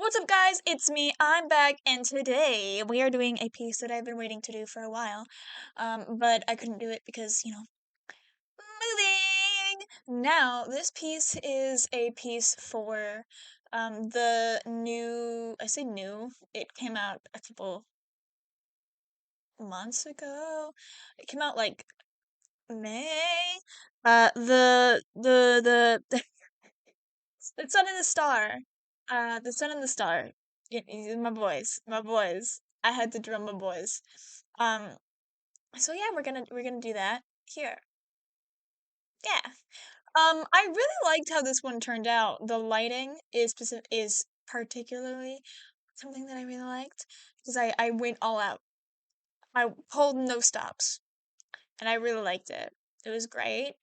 What's up, guys? It's me. I'm back, and today we are doing a piece that I've been waiting to do for a while. But I couldn't do it because, moving. Now, this piece is a piece for the new. I say new. It came out a couple months ago. It came out like May. The The Sun and the Star. The Sun and the Star. My boys, my boys. I had to drum my boys. Um, so yeah, we're gonna do that here. Yeah. I really liked how this one turned out. The lighting is particularly something that I really liked because I went all out. I pulled no stops, and I really liked it. It was great.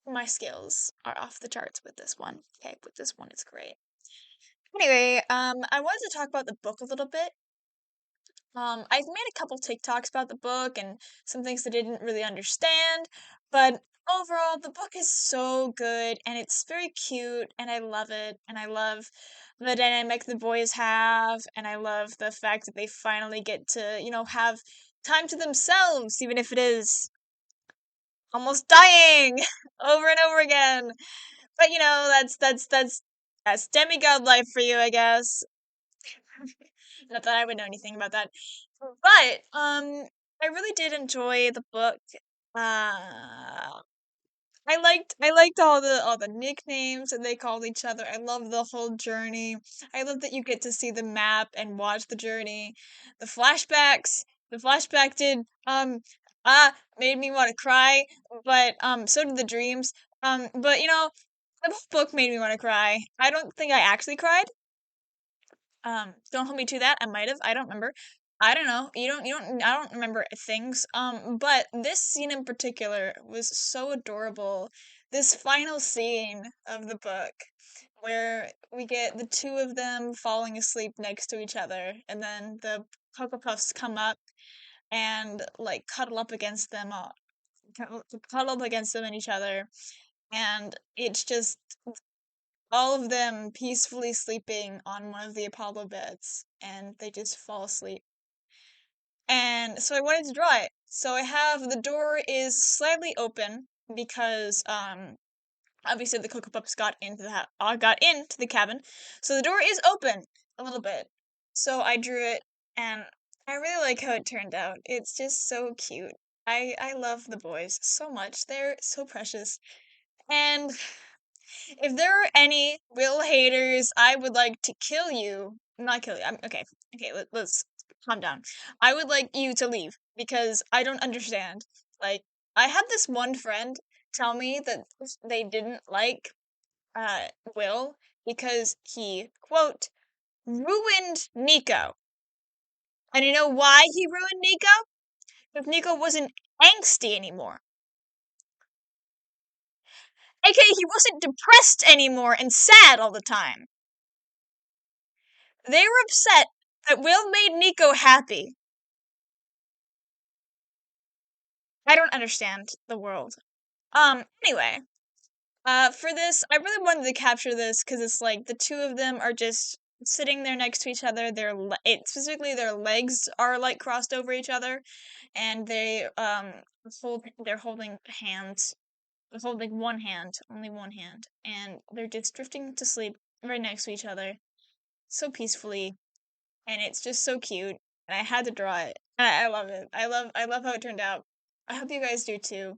My skills are off the charts with this one. Okay, with this one, it's great. Anyway, I wanted to talk about the book a little bit. I've made a couple TikToks about the book and some things that I didn't really understand, but overall, the book is so good and it's very cute and I love it and I love the dynamic the boys have and I love the fact that they finally get to, have time to themselves, even if it is almost dying over and over again. But that's demigod life for you, I guess. Not that I would know anything about that. But I really did enjoy the book. I liked all the nicknames that they called each other. I love the whole journey. I love that you get to see the map and watch the journey. The flashbacks. The flashback did made me want to cry, but so did the dreams. But the whole book made me want to cry. I don't think I actually cried. Don't hold me to that. I might have. I don't remember. I don't know. I don't remember things. But this scene in particular was so adorable. This final scene of the book where we get the two of them falling asleep next to each other, and then the Cocoa Puffs come up and like cuddle up against them, cuddle up against them and each other, and it's just all of them peacefully sleeping on one of the Apollo beds, and they just fall asleep. And so I wanted to draw it. So I have the door is slightly open because obviously the Cocoa Pups got into the cabin, so the door is open a little bit. So I drew it, and I really like how it turned out. It's just so cute. I love the boys so much. They're so precious. And if there are any Will haters, I would like to kill you. Not kill you. Okay. Okay, let's calm down. I would like you to leave because I don't understand. Like, I had this one friend tell me that they didn't like Will because he, quote, ruined Nico. And you know why he ruined Nico? Because Nico wasn't angsty anymore. AKA, he wasn't depressed anymore and sad all the time. They were upset that Will made Nico happy. I don't understand the world. Anyway, for this, I really wanted to capture this because it's like the two of them are just sitting there next to each other. Specifically their legs are like crossed over each other, and they're holding hands, holding one hand, only one hand, and they're just drifting to sleep right next to each other, so peacefully, and it's just so cute. And I had to draw it. And I love it. I love how it turned out. I hope you guys do too.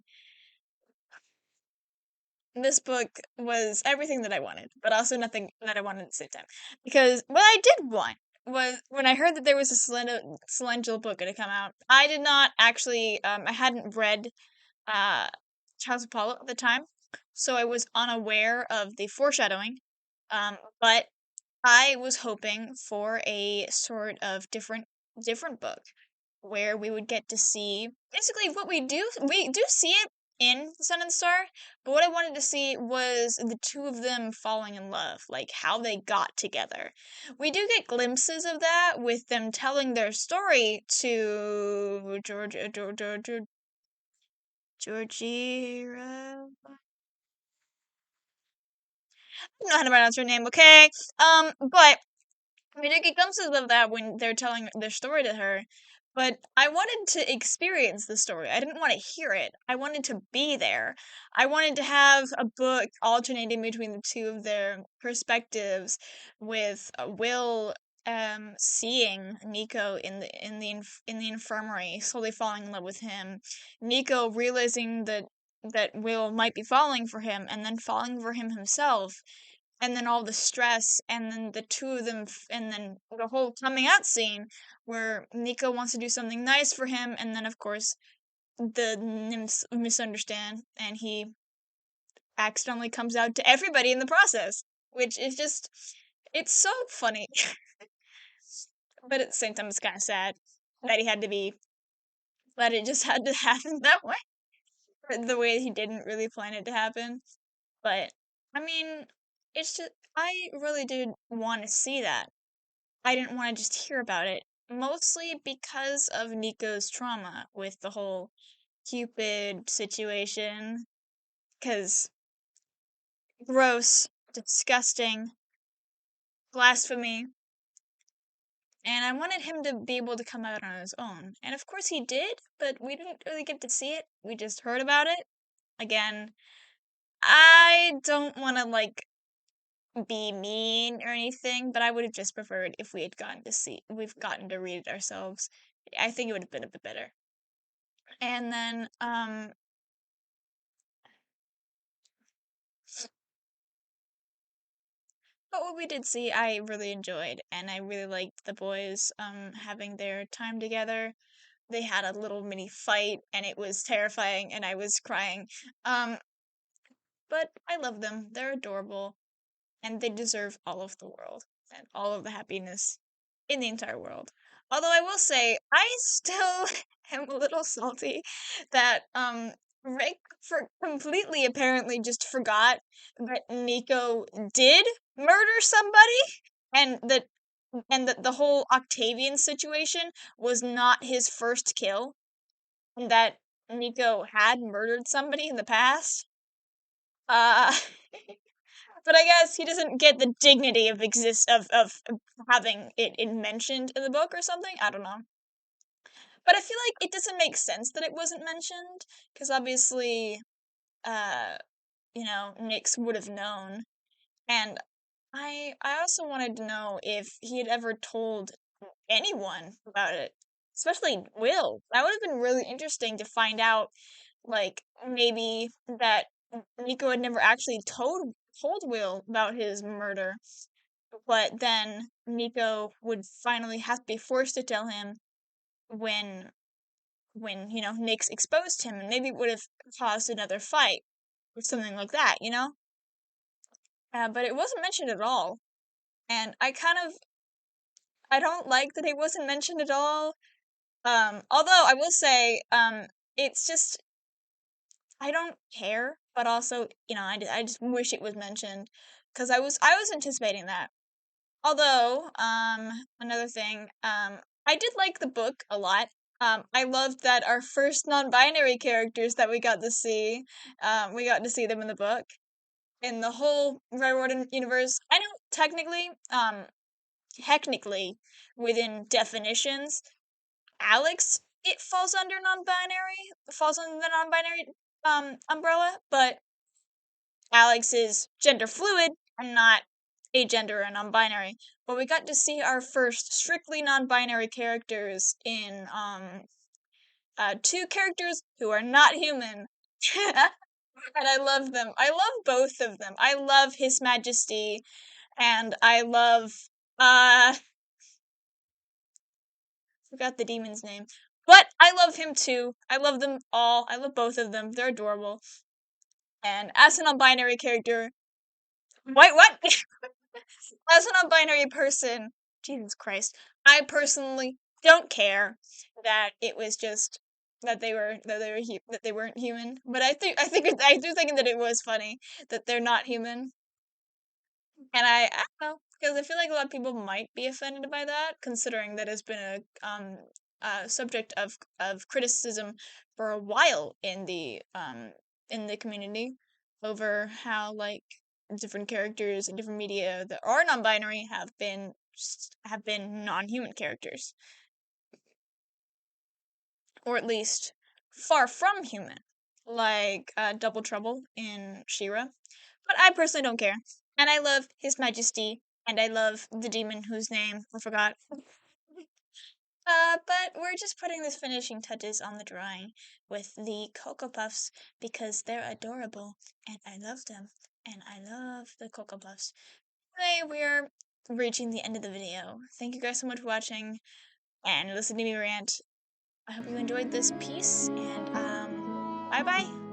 This book was everything that I wanted, but also nothing that I wanted at the same time. Because what I did want was when I heard that there was a Celestial book going to come out. I did not actually. I hadn't read uh, Charles Apollo at the time, so I was unaware of the foreshadowing. But I was hoping for a sort of different book where we would get to see basically what we do see it in the Sun and Star, but what I wanted to see was the two of them falling in love, like how they got together. We do get glimpses of that with them telling their story to Georgie. don't know how to pronounce her name, okay? But I mean, I get glimpses of that when they're telling their story to her, but I wanted to experience the story. I didn't want to hear it. I wanted to be there. I wanted to have a book alternating between the two of their perspectives, with Will seeing Nico in the infirmary, slowly falling in love with him. Nico realizing that Will might be falling for him, and then falling for him himself, and then all the stress, and then the two of them, and then the whole coming out scene where Nico wants to do something nice for him, and then of course the nymphs misunderstand, and he accidentally comes out to everybody in the process, which is just, it's so funny. But at the same time, it's kind of sad that he had to be, that it just had to happen that way, the way he didn't really plan it to happen. But I mean, it's just, I really did want to see that. I didn't want to just hear about it, mostly because of Nico's trauma with the whole Cupid situation. Because gross, disgusting, blasphemy. And I wanted him to be able to come out on his own. And of course he did, but we didn't really get to see it. We just heard about it. Again, I don't want to, like, be mean or anything, but I would have just preferred if we've gotten to read it ourselves. I think it would have been a bit better. And then, but what we did see, I really enjoyed, and I really liked the boys, having their time together. They had a little mini fight, and it was terrifying, and I was crying. Um, but I love them. They're adorable, and they deserve all of the world and all of the happiness in the entire world. Although I will say, I still am a little salty that Rick for completely apparently just forgot that Nico did murder somebody, and that the whole Octavian situation was not his first kill, and that Nico had murdered somebody in the past. Uh But I guess he doesn't get the dignity of having it mentioned in the book or something. I don't know. But I feel like it doesn't make sense that it wasn't mentioned, because obviously, uh, Nix would have known. And I also wanted to know if he had ever told anyone about it, especially Will. That would have been really interesting to find out, like, maybe that Nico had never actually told Will about his murder, but then Nico would finally have to be forced to tell him when Nix exposed him, and maybe it would have caused another fight or something like that. But it wasn't mentioned at all, and I don't like that it wasn't mentioned at all. Although I will say, it's just, I don't care, but also, I just wish it was mentioned, because I was anticipating that. Although, another thing, I did like the book a lot. I loved that our first non-binary characters that we got to see them in the book. In the whole Railroad universe, I know technically, within definitions, Alex, it falls under the non-binary umbrella, but Alex is gender fluid and not agender and non-binary. But we got to see our first strictly non-binary characters in two characters who are not human. And I love them. I love both of them. I love His Majesty, and I love forgot the demon's name. But I love him too. I love them all. I love both of them. They're adorable. And as a non-binary character, wait, what? As a non-binary person, Jesus Christ, I personally don't care that it was just that they weren't human. But I do think that it was funny that they're not human, and I don't know, because I feel like a lot of people might be offended by that, considering that it's been a subject of criticism for a while in the community over how, like, different characters in different media that are non-binary have been non-human characters, or at least far from human, like Double Trouble in She-Ra. But I personally don't care, and I love His Majesty, and I love the demon whose name I forgot. But we're just putting the finishing touches on the drawing with the Cocoa Puffs because they're adorable and I love them and I love the Cocoa Puffs. Anyway, we're reaching the end of the video. Thank you guys so much for watching and listening to me rant. I hope you enjoyed this piece and bye bye.